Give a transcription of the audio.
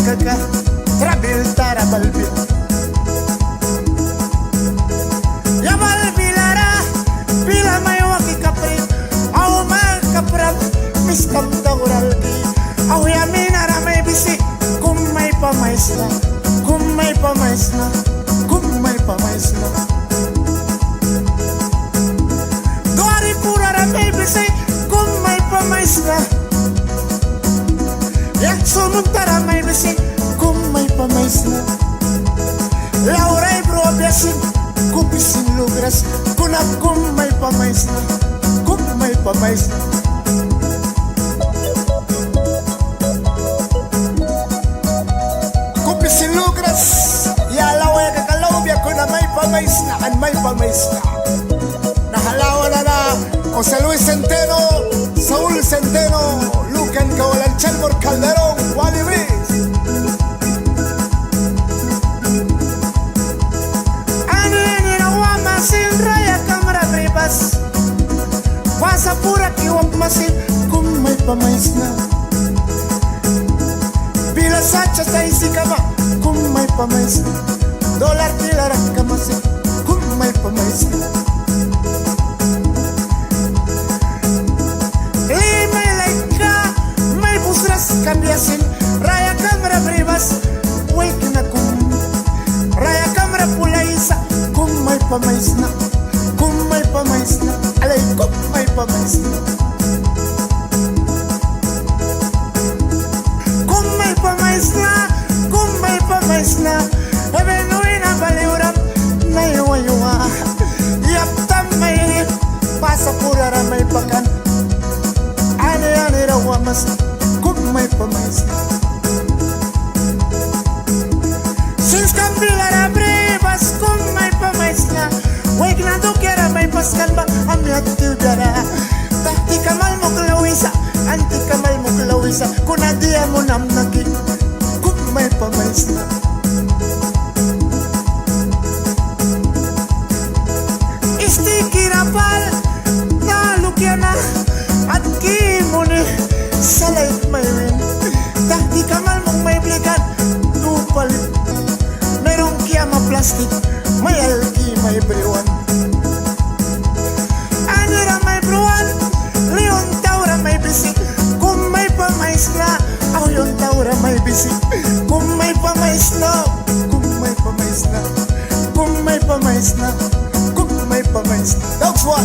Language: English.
kaka trabil tara balbi ya balbilara bila may waki kapri au mal kapram mistam tawralbi au yamina ramay bisi kumay pamaisna kumay pamaisna kumay pamaisna doari pura ramay bisi kumay pamaisna ya sumuntara may bisi kumay pamaisna lauray bro biasin kupisin lugras kuna kumay pamaisna kumay pamaisna kupisin lugras ya laway kakalaw biya kuna may pamaisna an may pamaisna nahalawa na o sa Luis Centeno Saúl Centeno Lucan Kawalan Chelmor Calderón Wally Riz ani rawa masin raya kamera bebas wasa pura kiwap masin kung may pamaisna bila sacha sa isi kama kung may pamaisna dolar tilarak kamasin kung may pamaisna cambiasin raya kamera bebas wake na kum raya kamera pulaisa kum may pamaisna alay kum may pamaisna kum may pamaisna ebenuin na baliuram na yuwa yaptam may pasa pura may pakan ani rawa mas may pamaisna since kambilara brevas kung may pamaisna wag na dukera may paskan ba ami at tiudara tahti kamal mo klawisa anti kamal mo klawisa kuna dia mo namnaki kung may pamaisna istikirapal na lukyana at kimuni salay may win tahti kamal mong may blikan tupalit merong kiyama plastic may alki may brewan anira may brewan leon taura may bisik kung may pamaisna ako yung taura may bisik kung may pamaisna kung may pamaisna kung may pamaisna kung may pamaisna that's why